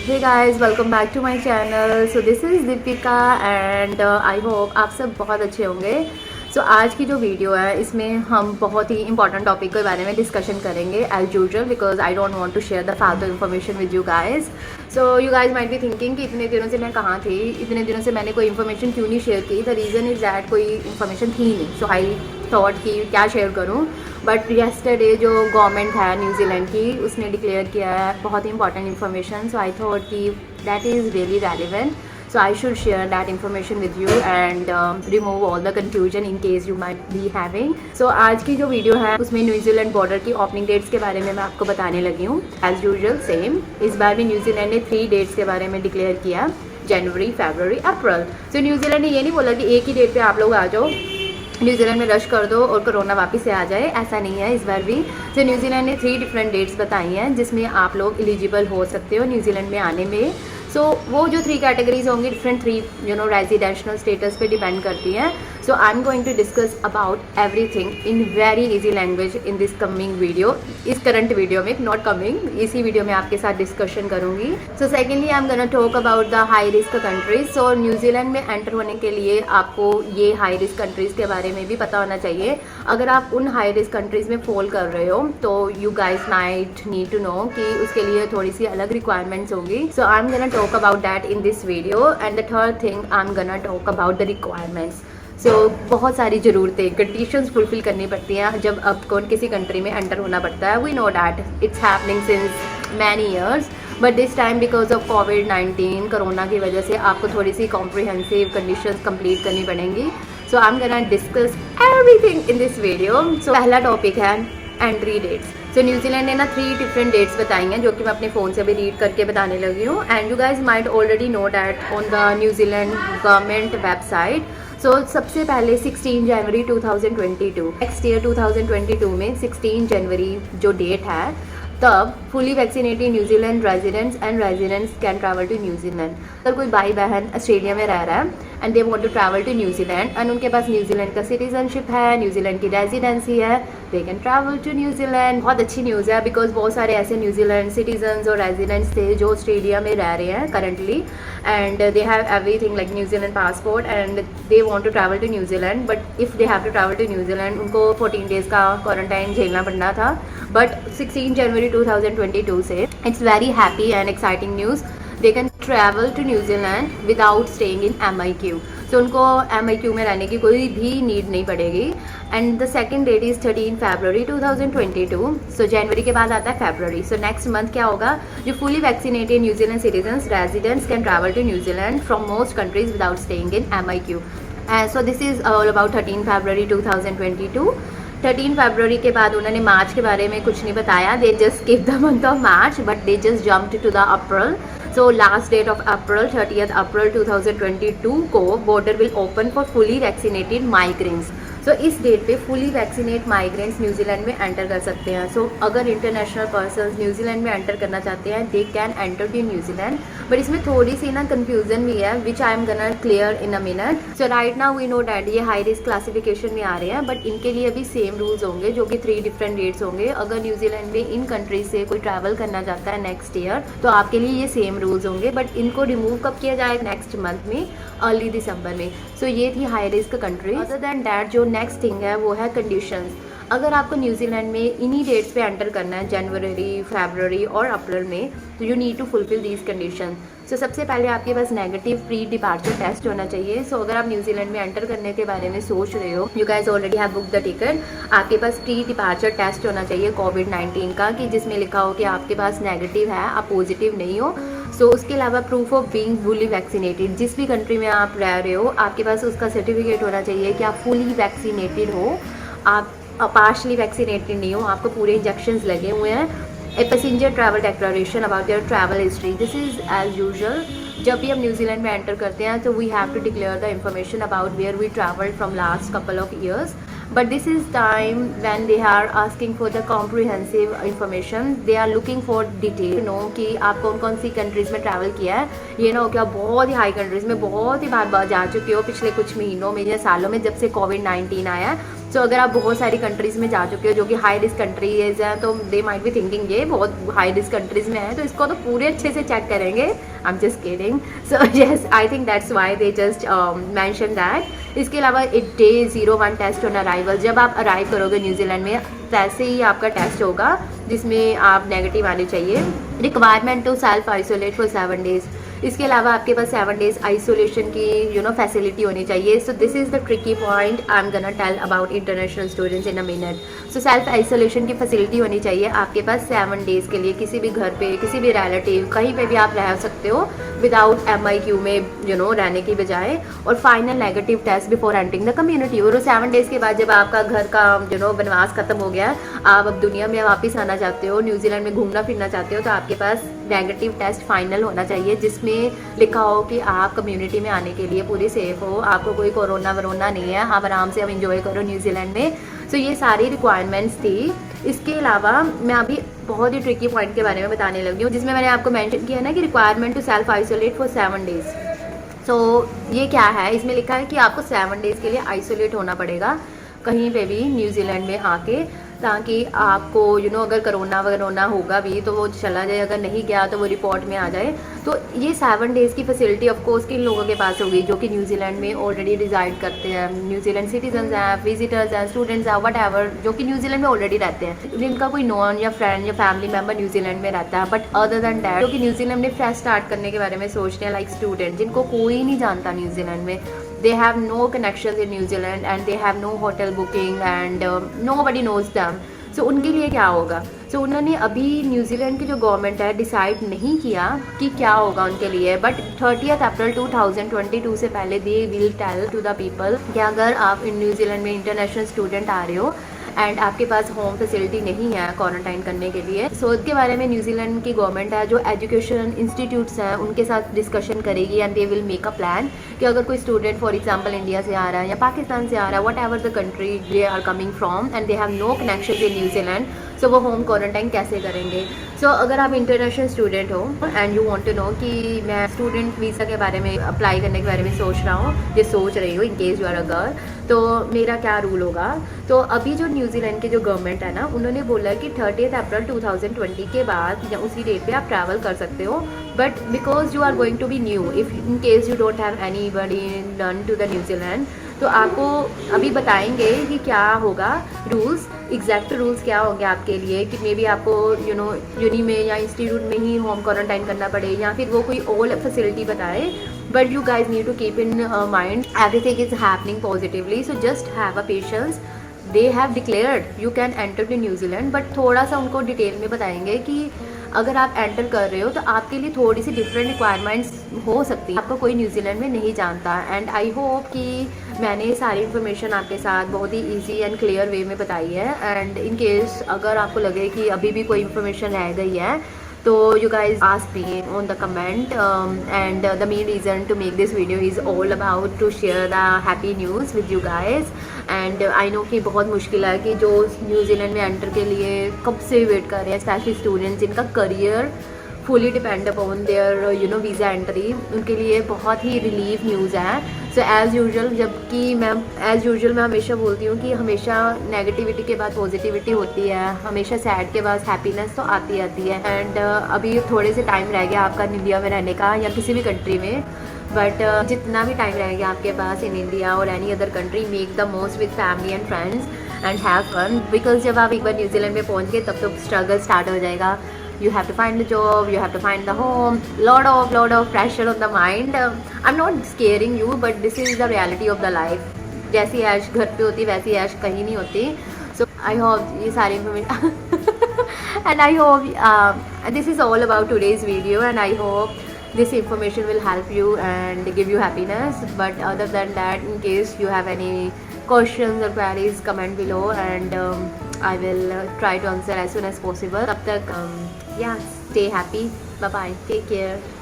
Hey guys, welcome back to my channel. So this is Deepika and I hope आप सब बहुत अच्छे होंगे. सो आज की जो वीडियो है इसमें हम बहुत ही इंपॉर्टेंट टॉपिक के बारे में डिस्कशन करेंगे as usual because I don't want to share the फालतू information with you guys. So you guys might be thinking कि इतने दिनों से मैं कहाँ थी, इतने दिनों से मैंने कोई इन्फॉर्मेशन क्यों नहीं शेयर की. द रीज़न इज़ दैट कोई इन्फॉर्मेशन थी नहीं. सो आई थॉट कि क्या शेयर करूँ. बट येस्टरडे जो गवर्नमेंट है न्यूजीलैंड की उसने डिक्लेयर किया है बहुत ही important information. So I thought कि that is really relevant. So I should share that information with you and remove all the confusion in case you might be having. So आज की जो वीडियो है उसमें न्यूजीलैंड बॉर्डर की opening dates के बारे में मैं आपको बताने लगी हूँ. एज यूजुअल सेम इस बार भी न्यूजीलैंड ने 3 डेट्स के बारे में डिक्लेयर किया, जनवरी, फरवरी, अप्रैल. सो न्यूजीलैंड ने ये नहीं बोला कि एक ही डेट पे आप लोग आ जाओ, न्यूजीलैंड में रश कर दो और कोरोना वापस से आ जाए. ऐसा नहीं है इस बार भी. तो न्यूजीलैंड ने 3 डिफरेंट डेट्स बताई हैं जिसमें आप लोग एलिजिबल हो सकते हो न्यूजीलैंड में आने में. सो वो जो 3 कैटेगरीज होंगी डिफरेंट 3 रेजिडेंशियल स्टेटस पे डिपेंड करती हैं. So I am going to discuss about everything in very easy language in this coming video. इस करंट वीडियो में, नॉट कमिंग, इसी वीडियो में आपके साथ डिस्कशन करूंगी. So secondly I am gonna talk about the high risk countries. So New Zealand में enter होने के लिए आपको ये हाई रिस्क कंट्रीज़ के बारे में भी पता होना चाहिए. अगर आप उन हाई रिस्क कंट्रीज़ में फॉल कर रहे हो तो you guys might need to know कि उसके लिए थोड़ी सी अलग रिक्वायरमेंट्स होंगी. So I am gonna talk about that in this video and the third thing I'm gonna talk about the requirements. So बहुत सारी ज़रूरतें, कंडीशंस फुलफिल करनी पड़ती हैं जब आपको किसी कंट्री में एंटर होना पड़ता है. We know that it's happening since many years but this time because of कोविड-19 कोरोना की वजह से आपको थोड़ी सी कॉम्प्रिहेंसिव कंडीशंस कंप्लीट करनी पड़ेंगी. So I am gonna discuss everything in this video. So पहला टॉपिक है एंट्री डेट्स. सो न्यूजीलैंड ने ना 3 डिफरेंट डेट्स बताई हैं जो कि मैं अपने फ़ोन से भी रीड करके बताने लगी हूँ. And you guys might already know that on the New Zealand government website. So सबसे पहले 16 जनवरी 2022, नेक्स्ट ईयर 2022 में 16 जनवरी जो डेट है तब fully vaccinated New Zealand residents can travel to New Zealand. अगर कोई भाई बहन ऑस्ट्रेलिया में रह रहा है and they want to travel to New Zealand and उनके पास न्यूजीलैंड का सिटीजनशिप है, न्यूजीलैंड की रेजिडेंसी है, they can travel to New Zealand. बहुत अच्छी न्यूज़ है बिकॉज बहुत सारे ऐसे न्यूजीलैंड सिटीजन्स और रेजिडेंट्स थे जो ऑस्ट्रेलिया में रह रहे हैं currently and they have everything like New Zealand passport and they want to travel to New Zealand. But if they have to travel to New Zealand उनको 14 डेज़ का क्वारंटाइन झेलना पड़ना था. बट 16 जनवरी 2022 से it's very happy and exciting news, they can travel to New Zealand without staying in MIQ. So उनको MIQ में रहने की कोई भी नीड नहीं पड़ेगी. And the second that is 13 February 2022. सो जनवरी के बाद आता है फरवरी. सो नेक्स्ट मंथ क्या होगा, जो fully vaccinated New Zealand citizens residents can travel to New Zealand from most countries without staying in MIQ. So this is all about 13 February 2022. 13 फरवरी के बाद उन्होंने मार्च के बारे में कुछ नहीं बताया. They just skip the month of March but they just jumped to the April. So last date of April 30 April 2022 को border will open for fully vaccinated migrants. So इस डेट पे फुली वैक्सीनेट माइग्रेंट्स न्यूजीलैंड में enter कर सकते हैं. So अगर international persons New Zealand में enter करना चाहते हैं they can enter to New Zealand. But इसमें थोड़ी सी ना कन्फ्यूजन भी है विच I am gonna clear in a minute. So right now we know that ये हाई रिस्क क्लासिफिकेशन में आ रहे हैं बट इनके लिए भी सेम रूल्स होंगे जो कि 3 डिफरेंट डेट्स होंगे. अगर न्यूजीलैंड में इन कंट्रीज से कोई ट्रैवल करना चाहता है नेक्स्ट ईयर तो आपके लिए ये सेम रूल्स होंगे. बट इनको रिमूव कब किया जाएगा, नेक्स्ट मंथ में, अर्ली दिसंबर में. सो ये थी high risk country. Other than that जो नेक्स्ट थिंग है वो है कंडीशंस. अगर आपको न्यूजीलैंड में इन्हीं डेट्स पे एंटर करना है जनवरी, फरवरी और अप्रैल में तो you need to fulfil these condition. So सबसे पहले आपके पास नेगेटिव प्री डिपार्चर टेस्ट होना चाहिए. सो अगर आप न्यूजीलैंड में एंटर करने के बारे में सोच रहे हो, you guys already have book the ticket, आपके पास प्री डिपार्चर टेस्ट होना चाहिए कोविड-19 का कि जिसमें लिखा हो कि आपके पास नेगेटिव है, आप पॉजिटिव नहीं हो. सो उसके अलावा proof of being fully vaccinated, जिस भी कंट्री में आप रह रहे हो आपके पास उसका सर्टिफिकेट होना चाहिए कि आप फुली वैक्सीनेटेड हो, आप पार्शली वैक्सीनेटेड नहीं हो, आपको पूरे इंजेक्शंस लगे हुए हैं. A passenger travel declaration about your travel history. This is as usual जब भी हम न्यूजीलैंड में एंटर करते हैं तो we have to declare the information about where we travelled from last couple of years. but this is time when they are asking for the comprehensive information. They are looking for detail to know कि आप कौन कौन सी countries में travel किया है. ये ना हो कि आप बहुत ही हाई कंट्रीज़ में बहुत ही बार जा चुके हो पिछले कुछ महीनों में या सालों में जब से कोविड-19 आया है. सो अगर आप बहुत सारी कंट्रीज़ में जा चुके हो जो कि हाई रिस्क कंट्रीज हैं, तो दे माइट बी थिंकिंग ये बहुत हाई रिस्क कंट्रीज़ में है तो इसको तो पूरे अच्छे से चेक करेंगे। I am just kidding. So yes, I think that's why they just mention that. इसके अलावा एक डे 01 टेस्ट ऑन अराइवल, जब आप अराइव करोगे न्यूजीलैंड में वैसे ही आपका टेस्ट होगा जिसमें आप नेगेटिव आने चाहिए। Requirement to self isolate for 7 days. इसके अलावा आपके पास 7 डेज़ आइसोलेशन की फैसिलिटी होनी चाहिए। So this is the tricky point I am gonna tell about international students in a minute. So self isolation की फैसिलिटी होनी चाहिए आपके पास 7 डेज़ के लिए। किसी भी घर पे, किसी भी रिलेटिव, कहीं पे भी आप रह सकते हो विदाउट MIQ में रहने की बजाय। और final negative test before entering the community. और 7 डेज़ के बाद जब आपका घर का वनवास खत्म हो गया, आप अब दुनिया में वापस आना चाहते हो, न्यूजीलैंड में घूमना फिरना चाहते हो, तो आपके पास नेगेटिव टेस्ट फाइनल होना चाहिए जिसमें लिखा हो कि आप कम्युनिटी में आने के लिए पूरी सेफ हो, आपको कोई कोरोना वरोना नहीं है, आप आराम से अब इंजॉय करो न्यूजीलैंड में। सो ये सारी रिक्वायरमेंट्स थी। इसके अलावा मैं अभी बहुत ही ट्रिकी पॉइंट के बारे में बताने लगी हूँ जिसमें मैंने आपको मेंशन किया ना कि requirement to self isolate for 7 days. So ये क्या है, इसमें लिखा है कि आपको 7 डेज़ के लिए आइसोलेट होना पड़ेगा कहीं पे भी न्यूजीलैंड में आके, ताकि आपको अगर करोना वरोना होगा भी तो वो चला जाए, अगर नहीं गया तो वो रिपोर्ट में आ जाए। तो ये 7 डेज़ की फैसिलिटी ऑफ कोर्स किन लोगों के पास होगी जो कि न्यूजीलैंड में ऑलरेडी रिजाइड करते हैं, न्यूजीलैंड सिटीजन्स हैं, विजिटर्स हैं, स्टूडेंट्स हैं, वट एवर, जो कि न्यूजीलैंड में ऑलरेडी रहते हैं, जिनका कोई नॉन या फ्रेंड या फैमिली मेम्बर न्यूजीलैंड में रहता है। बट अदर दैन डैट जो कि न्यूजीलैंड में फ्रेश स्टार्ट करने के बारे में सोच रहे हैं, लाइक स्टूडेंट जिनको कोई नहीं जानता न्यूजीलैंड में, they have no connections in New Zealand and they have no hotel booking and nobody knows them. So उनके लिए क्या होगा? So उन्होंने अभी न्यूजीलैंड की जो गवर्नमेंट है डिसाइड नहीं किया कि क्या होगा उनके लिए, बट 30 अप्रैल 2022 से पहले they will tell to the people कि अगर आप इन न्यूजीलैंड में इंटरनेशनल स्टूडेंट आ रहे हो एंड आपके पास होम फैसिलिटी नहीं है क्वारंटाइन करने के लिए, सो इसके बारे में न्यूजीलैंड की गवर्नमेंट है जो एजुकेशन इंस्टीट्यूट्स हैं उनके साथ डिस्कशन करेगी and they will make a plan कि अगर कोई स्टूडेंट फॉर एग्जांपल इंडिया से आ रहा है या पाकिस्तान से आ रहा है, whatever the country they are coming from and they have no connection in New Zealand, so वो होम क्वारंटाइन कैसे करेंगे। सो अगर आप इंटरनेशनल स्टूडेंट हो and you want to know कि मैं स्टूडेंट वीज़ा के बारे में अप्लाई करने के बारे में सोच रहा हूँ, ये सोच रही हूँ in case you are a girl, तो मेरा क्या रूल होगा। तो अभी जो न्यूजीलैंड की जो गवर्नमेंट है ना, उन्होंने बोला कि 30 अप्रैल 2020 के बाद या उसी डेट पे आप ट्रैवल कर सकते हो, but because you are going to be new, if in case you don't have anybody learn to the New Zealand, तो आपको अभी बताएंगे कि क्या होगा रूल्स, एग्जैक्ट रूल्स क्या होंगे आपके लिए, कि मे बी आपको यूनी में या इंस्टीट्यूट में ही होम क्वारंटाइन करना पड़े या फिर वो कोई और फैसिलिटी बताए। But you guys need to keep in mind everything is happening positively, so just have a patience. They have declared you can enter to New Zealand, but थोड़ा सा उनको डिटेल में बताएंगे कि अगर आप एंटर कर रहे हो तो आपके लिए थोड़ी सी डिफरेंट रिक्वायरमेंट्स हो सकती है, आपको कोई न्यूजीलैंड में नहीं जानता। एंड आई होप कि मैंने सारी इन्फॉर्मेशन आपके साथ बहुत ही इजी एंड क्लियर वे में बताई है। एंड इन केस अगर आपको लगे कि अभी भी कोई इन्फॉर्मेशन रह गई है तो you guys ask me on the comment and the main reason to make this video is all about to share the happy news with you guys and I know कि बहुत मुश्किल है कि जो न्यूजीलैंड में एंटर के लिए कब से वेट कर रहे हैं, स्पेशली स्टूडेंट्स जिनका career fully depend upon their visa entry, उनके लिए बहुत ही रिलीफ न्यूज़ है। सो एज़ यूजुअल, जबकि मैं हमेशा बोलती हूँ कि हमेशा नेगेटिविटी के बाद पॉजिटिविटी होती है, हमेशा सैड के बाद हैप्पीनेस तो आती है। एंड अभी थोड़े से टाइम रह गया आपका इंडिया में रहने का या किसी भी कंट्री में, बट जितना भी टाइम रह गया आपके पास इन इंडिया और any other country, make the most with family and friends and have fun, because जब आप एक बार न्यूजीलैंड में पहुँच गए तब तो स्ट्रगल स्टार्ट हो जाएगा। You have to find the job, you have to find the home, lot of pressure on the mind. I'm not scaring you, but this is the reality of the life. जैसी ऐश घर पे होती वैसी ऐश कहीं नहीं होती। So I hope ये सारी information and I hope this is all about today's video and I hope this information will help you and give you happiness. But other than that, in case you have any questions or queries, comment below and I will try to answer as soon as possible. तब तक yeah, stay happy. Bye bye. Take care.